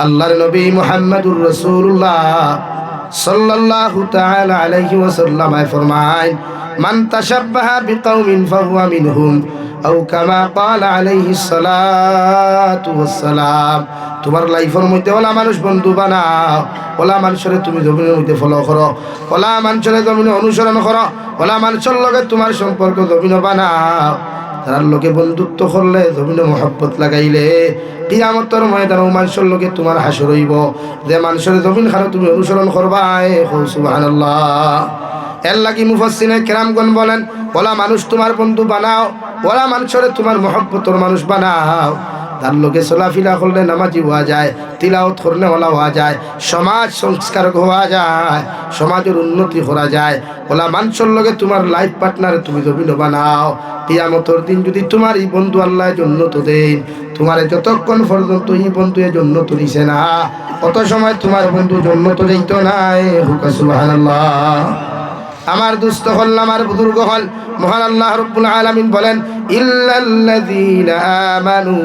আল্লাহর নবী মুহাম্মদুর রাসূলুল্লাহ সাল্লাল্লাহু তাআলা আলাইহি ওয়াসাল্লাম ফরমায়, মান তাশাব্বাহা বিকাউমিন ফাহুয়া মিনহুম আও কামা ক্বালা আলাইহিস সালাতু ওয়াস সালাম। তোমার লাইফের মধ্যে ওলা মানুষ বন্ধু বানাও, ওলা মানুষের তুমি জমিনের মধ্যে ফলো করো, ওলা মানুষের জমিনে অনুসরণ করো, ওলা মানুষের লগে তোমার সম্পর্ক জমিন বানাও। তার লোকে বন্ধুত্ব করলে জমিনে মহব্বত লাগাইলে কিয়ামতের ময়দানে মানুষের লোকে তোমার হাসর হইব। যে মানুষের জমিন খানো তুমি অনুসরণ করবা, সুবহানাল্লাহ। এর লাগি মুফাসসিরে কেরামগণ বলেন, ওলা মানুষ তোমার বন্ধু বানাও, ওলা মানুষের তোমার মহব্বতর মানুষ বানাও। তার লোকে চলাফিরা করলে নামাজি হওয়া যায়, তিলাওয়াত করলে ওলা হওয়া যায়, সমাজ সংস্কারক হওয়া যায়, সমাজের উন্নতি করা যায়। ওলা মানুষের লোকে তোমার লাইফ পার্টনার তুমি জমিন বানাও। কিয়ামতের দিন যদি তোমার এই বন্ধু আল্লাহ জন্নত দেন, তোমার যতক্ষণ পর্যন্ত এই বন্ধু জন্নত দিছে না, অত সময় তোমার বন্ধু জন্নত যাইতো নাই। সুবহানাল্লাহ। আমার দুস্থ হল, আমার বুজুর্গ হল, মহান আল্লাহ রাব্বুল আলামিন বলেন, ইল্লাল্লাযীনা আমানু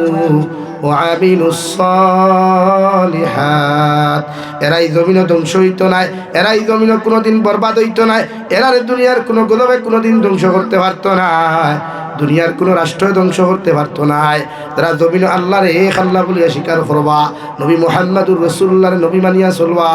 ওয়া আমিলুস সালিহাত। এরাই জমিন ধ্বংস হইতো নাই, এরাই জমিন কোনোদিন বরবাদ হইতো নাই, এরারে দুনিয়ার কোনো গলবে কোনোদিন ধ্বংস করতে পারতো না, দুনিয়ার কোনো রাষ্ট্র ধ্বংস করতে পারতো না। তারা জমিন আল্লাহর এক আল্লাহ বলিয়া স্বীকার করবা, নবী মুহাম্মদুর রাসূলুল্লাহর নবী মানিয়া চলবা।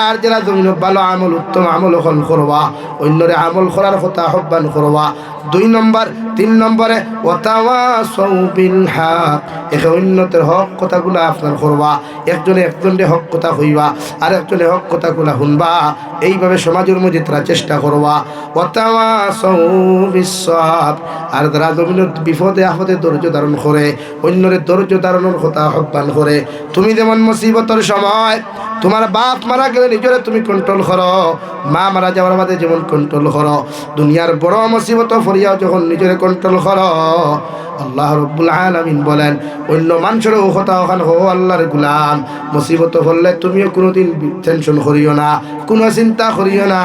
আর যারা জমিন ভালো আমল, উত্তম আমল হল করবা, অন্যরে আমল করার কথা আহ্বান করবা। 2 নম্বর 3 নম্বরে ওয়াতাওয়াসাউ বিল হক, একে অন্যদের হক কথাগুলো আপনার করবা, একজনে একজনের হক কথা হইবা, আর একজনের হক কথাগুলো শুনবা। এইভাবে সমাজের মধ্যে তারা চেষ্টা করবা। ওয়াতাওয়াসাউ বিস সাবর, আর যারা জমিনের বিপদে আপদে ধৈর্য ধারণ করে, অন্যরে ধৈর্য ধারণের কথা আহ্বান করে। তুমি যেমন মুসিবতের সময় তোমার বাপ মারা গেলে নিজেরে তুমি কন্ট্রোল করো, মা মারা যাওয়ার বাদে যেমন কন্ট্রোল করো, দুনিয়ার বড় মুসিবত ফরিয়াও যখন নিজেরে কন্ট্রোল করো, আল্লাহ রাব্বুল আলামিন বলেন অন্য মানুষেরও কথা ওখানে হো আল্লাহর গোলাম। মুসিবত হলে তুমিও কোনোদিন টেনশন করিও না, কোনো চিন্তা করিও না,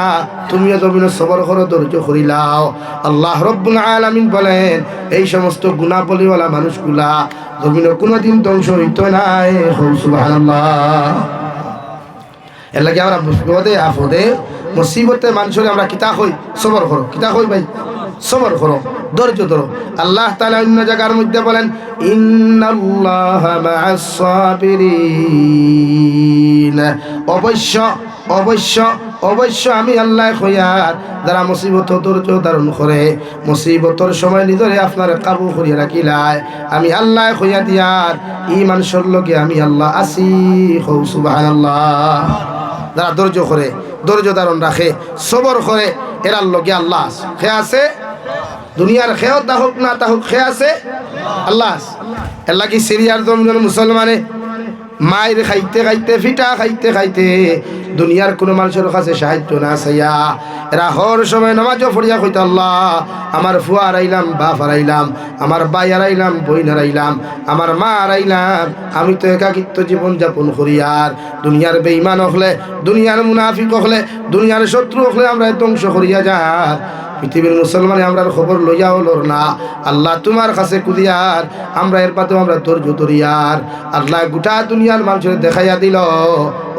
তুমিও জমিনে সবর করো, ধৈর্য করিলাও। আল্লাহ রাব্বুল আলামিন বলেন এই সমস্ত গুণাবলীওয়ালা মানুষগুলা জমিনে কোনোদিন ধ্বংস হইতো নাই। সুবহানাল্লাহ। এর লাগে আমরা বিপদে আপদে মুসিবতে মানুষের আমরা কিতা হই, সবর করো, কিতা হই ভাই, সবর করো, ধৈর্য ধরো। আল্লাহ তাআলা অন্য জায়গার মধ্যে বলেন, ইন্নাল্লাহা মা'আস সাবিরিন, অবশ্য অবশ্য অবশ্য আমি আল্লাহ খয়ার যারা মুসিবত ধৈর্য ধারণ করে, মুসিবতর সময় নিজরে আপনার কাবু করিয়া রাখিলায়, আমি আল্লাহ খয়া দিয়ার ই মানুষের লগে আমি আল্লাহ আসি। সুবহানাল্লাহ। যারা ধৈর্য করে, ধৈর্য ধারণ রাখে, সবর করে, এরার লগে আল্লাহ খে আছে। দুনিয়ার খেয়েও তাহুক না তাহুক খে আছে আল্লাহ। এর লাগি সিরিয়ার জমিনের মুসলমানে মায়ের খাইতে খাইতে, ফিটা খাইতে খাইতে দুনিয়ার কোনো মানুষের কাছে সাহায্য না চাইয়া এরা হর সময় নামাজও পড়িয়া কইতে, আল্লাহ আমার ফুয়া হারাইলাম, বাপ হারাইলাম, আমার ভাই হারাইলাম, বইন হারাইলাম, আমার মা হারাইলাম, আমি তো একাকিত্ব জীবন যাপন করি। আর দুনিয়ার বেঈমান হলে, দুনিয়ার মুনাফিক হলে, দুনিয়ার শত্রু হলে আমরা ধ্বংস করিয়া যার পৃথিবীর মুসলমানে আমরা খবর লইয়া হলোর না। আল্লাহ তোমার কাছে কুদিয়ার আমরা এর পাতেও আমরা ধৈর্য ধরিয়ার আল্লাহ গোটা দুনিয়ার মানুষের দেখাইয়া দিল,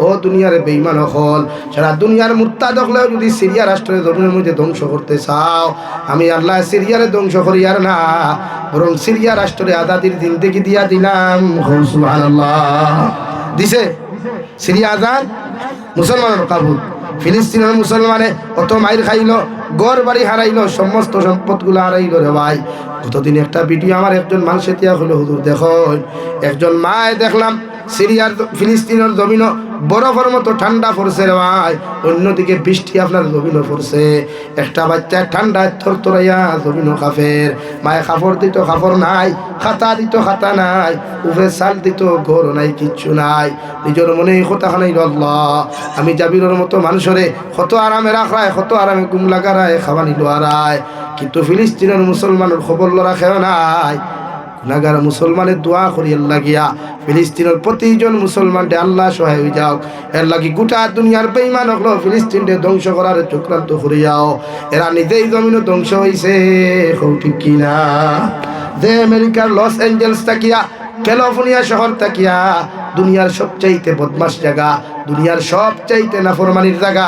ও দুনিয়ার বেঈমান হল, সারা দুনিয়ার মুরতাদ হলেও যদি সিরিয়া রাষ্ট্রের জমিনের মধ্যে ধ্বংস করতে চাও, আমি আল্লাহ সিরিয়ারে ধ্বংস করিয়ার না, বরং সিরিয়া রাষ্ট্রে আজাদির জিন্দেগি দিয়া দিলাম। সুবহানাল্লাহ। দিছে সিরিয়া আজাদ, মুসলমানের কাবুল। ফিলিস্তিনের মুসলমানে কত মাইর খাইল, ঘর বাড়ি হারাইলো, সমস্ত সম্পদগুলো হারাইলো রে ভাই। কতদিন একটা ভিডিও আমার একজন মানুষ এতিয়া হলো, হুজুর দেখো একজন মায় দেখলাম সিরিয়ার ফিলিস্তিনের জমিন বরফের মতো ঠান্ডা পড়ছে রে ভাই, অন্যদিকে বৃষ্টি আপনার জমিনও পড়ছে, একটা বাচ্চা ঠান্ডায় থরথরাইয়া জমিনও কাফের, মায়ে কাপড় দিত কাপড় নাই, খাতা দিত খাতা নাই, উফে চাল দিত ঘর নাই, কিচ্ছু নাই। নিজের মনে কথা খানাইল, আল্লাহ আমি জাবিরের মতো মানুষরে কত আরামে রাখায়, কত আরামে গুম লাগারায়, খাওয়া নিল আরায়, কিন্তু ফিলিস্তিনের মুসলমানের খবর রাখেও নাই। গুনাহগার মুসলমানের দোয়া করিয়া লাগিয়া ফিলিস্তিনের প্রতিজন মুসলমানকে আল্লাহ সহায় হয়ে যাও। এর লাগি গোটা দুনিয়ার বেঈমান হলো ফিলিস্তিনকে ধ্বংস করার চক্রান্ত করে যাও। এরা নিজেই জমিনে ধ্বংস হয়েছে, ঠিক কিনা? যে আমেরিকার লস এঞ্জেলস তাকিয়া, ক্যালিফোর্নিয়া শহর তাকিয়া দুনিয়ার সবচাইতে বদমাশ জায়গা, দুনিয়ার সবচাইতে নাফরমানির জায়গা,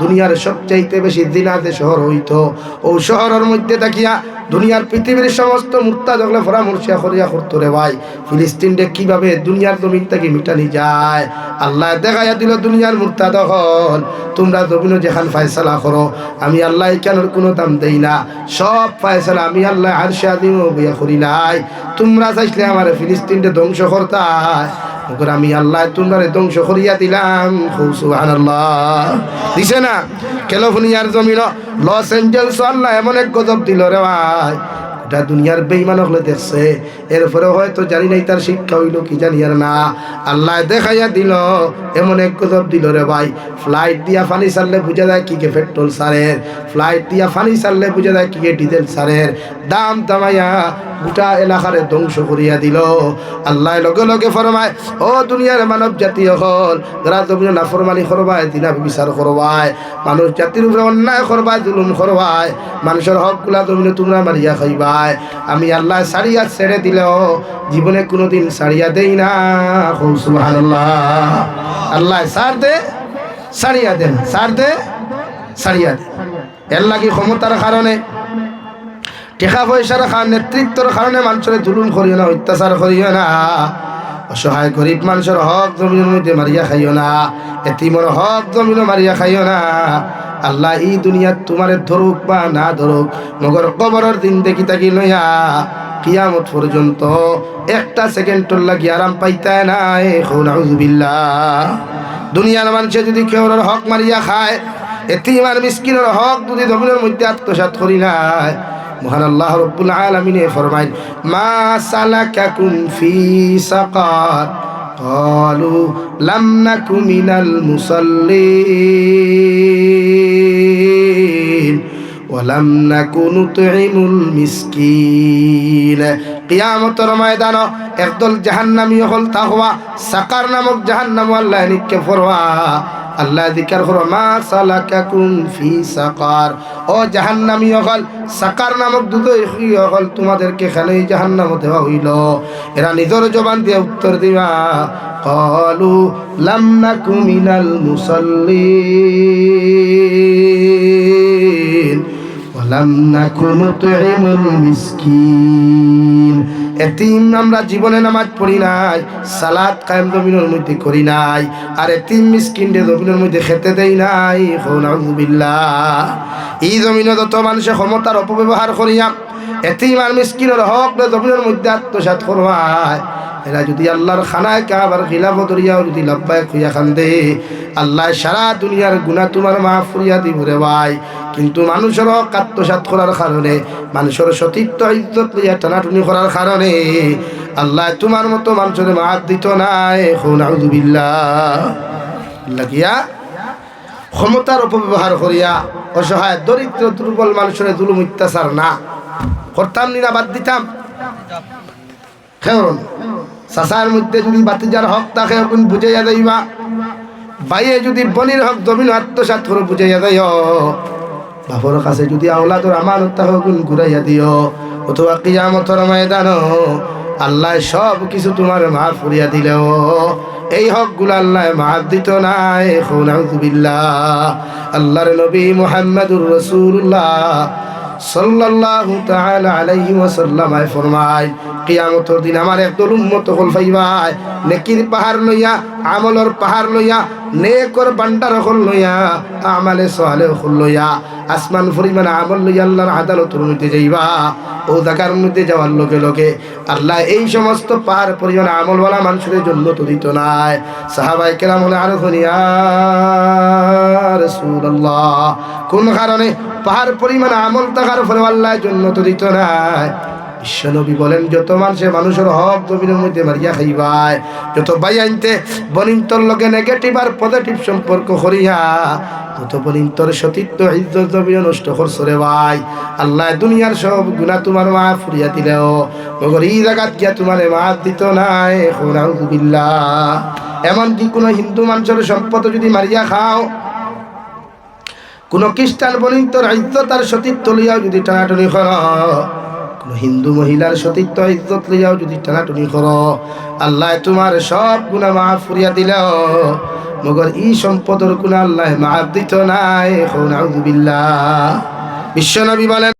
দুনিয়ার সবচাইতে বেশি জিনাতে শহর হইতো। ও শহরের মধ্যে থাকিয়া দুনিয়ার পৃথিবীর সমস্ত মুরতাদ হলে পরামর্শিয়া করিয়া করতো রে ভাই ফিলিস্তিনকে কিভাবে দুনিয়ার জমিন থেকে মিটানি যায়। আল্লাহ দেখাইয়া দিল দুনিয়ার মুরতাদ হল তোমরা জমিনও যেখান ফায়সালা করো, আমি আল্লাহ কেন কোনো দাম দেই না, সব ফায়সালা আমি আল্লাহ আরশে আযীম বিয়া করি নাই। তোমরা চাইলে আমার ফিলিস্তিনকে ধ্বংস করতাই, মগর আমি আল্লাহ তোমরা ধ্বংস করিয়া দিলাম। সুবহানাল্লাহ দিছে না? ক্যালিফোর্নিয়ার জমিন লস এঞ্জেলস আল্লাহ এমন এক গজব দিল রে ভাই, এটা দুনিয়ার বেঈমান হলে দেখছে, এরপরে হয়তো জানি নাই তার শিক্ষা হইল কি জানি আর না, আল্লাহ দেখাইয়া দিল এমন এক গজব দিল রে ভাই। ফ্লাইট দিয়া পানি ছাড়লে বুঝা যায় কি কে পেট্রোল সারের, ফ্লাইট দিয়া পানি ছাড়লে বুঝা যায় কি কে ডিজেল সারের, দাম দামাইয়া গোটা এলাকারে ধ্বংস করিয়া দিল। আল্লাহ লগে লগে ফরমায়, ও দুনিয়ার মানব জাতি হল যারা তুমি নাফরমানি করবায়, দিনা বিচার করবায়, মানুষ জাতির উপরে অন্যায় করবায়, জুলুম করবায়, মানুষের হকগুলা তুমি তোমরা মারিয়া খাইবায়, আমি আল্লাহ সারিয়া ছেড়ে দিলেও জীবনে কোনোদিন সারিয়া দেই না। সুবহানাল্লাহ। আল্লাহ সার দে সারিয়া দেন, সার দে সারিয়া দে। এর লাগি ক্ষমতার কারণে, টাকা পয়সার কারণে, নেতৃত্বর কারণে মানুষের জুলুম করিও না, অত্যাচার করিও না, অসহায় গরিব মানুষের হক জমিনের মধ্যে মারিয়া খাইও না, এতিমর হক জমিনও মারিয়া খাইও না। আল্লাহ এই দুনিয়াত তোমার ধরুক বা না ধরুক, মগর কবরের দিন দেখি তাকি লইয়া কিয়ামত পর্যন্ত একটা সেকেন্ডর লাগি আরাম পাইতায় নাই। নাউযুবিল্লাহ। দুনিয়ার মানুষে যদি কেউর হক মারিয়া খায়, এতিম আর মিসকিনের হক যদি জমিনের মধ্যে আত্মসাৎ করি নাই, মহান আল্লাহ রাব্বুল আলামিন ফরমায়, মা সালাকাকুম ফি সাকার ক্বালু লাম নাকু মিনাল মুসাল্লিন ওয়া লাম নাকু নুতঈমুল মিসকিন। কিয়ামতের ময়দানে একদল জাহান্নামী হল তাকওয়া সাকার নামক জাহান্নাম আল্লাহ নিকে ফরমা, আল্লাহ জিকির করো, মা সালাকাকুম ফি সাকার, ও জাহান্নামী হল সাকার নামক দুধই হল তোমাদেরকে কেন জাহান্নাম দেওয়া হইল? এরা নিজের জবান দিয়ে উত্তর দিবা, ক্বালু লাম নাকু মিনাল মুসাল্লিন ওয়া লাম নাকু নুতঈমুল মিসকিন। এতিম আমরা জীবনে নামাজ পড়ি নাই, সালাত কায়েম জমিনের মধ্যে করি নাই, আর এতিম মিসকিনদের জমিনের মধ্যে খেতে দেই নাই। নাউযুবিল্লাহ। এই জমিনে যত মানুষের ক্ষমতার অপব্যবহার করিয়া এতিম আর মিসকিনের হক জমিনের মধ্যে আত্মসাৎ করবায়, এরা যদি আল্লাহর খানায় কাবার খিলাফ দরিয়াও যদি লাভবায়ক হইয়া খান্দে, আল্লাহ সারা দুনিয়ার গুনাহ তোমার মাফ করিয়া দিব রে ভাই। কিন্তু মানুষের হক আত্মসাৎ করার কারণে, মানুষের সতীত্ব ইজ্জত লইয়া টানাটুনি করার কারণে আল্লাহ তোমার মতো মানুষের মাফ দিত নাই। নাউযুবিল্লাহ। লাগিয়া ক্ষমতার অপব্যবহার করিয়া অসহায় দরিদ্র দুর্বল মানুষের জুলুম অত্যাচার না করতাম নি না বাদ দিতাম? কেমন চাচার মধ্যে যদি বাতিজার হক থাকে এখন বুঝাইয়া যাইবা, বাইয়ে যদি বনির হক জমিন আত্মসাৎ করে বুঝাইয়া যাইও, বাপর কাছে যদি আওলাদর আমানত থাকে গুণ ঘুরাইয়া দিও, অথবা কিয়ামতের ময়দানে আল্লাহ সব কিছু তোমার মাফ করিয়া দিলেও এই হকগুলো আল্লাহ মাফ দিত নাই। নাউযুবিল্লাহ। আল্লাহর নবী মুহাম্মদুর রাসূলুল্লাহ সাল্লাল্লাহু তাআলা আলাইহি ওয়াসাল্লাম ফরমায়, কিয়ামতের দিন আমার একদল উম্মত হল পাইবাই নেকির পাহাড় লইয়া, আমলের পাহাড় লইয়া, নেকর ভান্ডার হল লইয়া, আমালে সালেহ হল লইয়া, আসমান পরিমাণ আমল লইয়া আল্লাহর আদালতের মধ্যে যাইবা। ও জায়গার মধ্যে যাওয়ার লগে লগে আল্লাহ এই সমস্ত পাহাড় পরিমাণ আমলওয়ালা মানুষের জন্য তো দিত নাই। সাহাবায়ে কেরাম বলে, আরো ইয়া রাসূলুল্লাহ, কোন কারণে? পাহাড় পরিমাণ আমল থাকার ফলে আল্লাহ জন্য তো দিত নাই। বিশ্বনবী বলেন, যত মানুষের হক জমিনের মধ্যে মারিয়া খাইবায়, যত বাই আনতে বনিন্তর লগে নেগেটিভ আর পজিটিভ সম্পর্ক করিয়া তত বনিন্তর সতীত্ব ইজ্জত জমিনে নষ্ট করছো রে ভাই। আল্লাহ দুনিয়ার সব গুনাহ তোমার মাফ করিয়া দিলেও মগর এই জায়গাত গিয়া তোমার মাফ দিত নাই। নাউযুবিল্লাহ। এমনকি কোনো হিন্দু মানুষের সম্পদ যদি মারিয়া খাও, কোন খ্রিস্টান বনিন্তর ইজ্জত আর সতীত্ব লইয়া যদি টানাটানি করো, কোন হিন্দু মহিলার সতীত্ব ইজ্জত লইয়াও যদি টানাটুনি করো, আল্লাহ তোমার সব গুনাহ মাফ করিয়া দিল, মগর ই সম্পদের গুনাহ আল্লাহ মাফ দিত নাই। নাউযুবিল্লাহ। বিশ্বনবী বলেন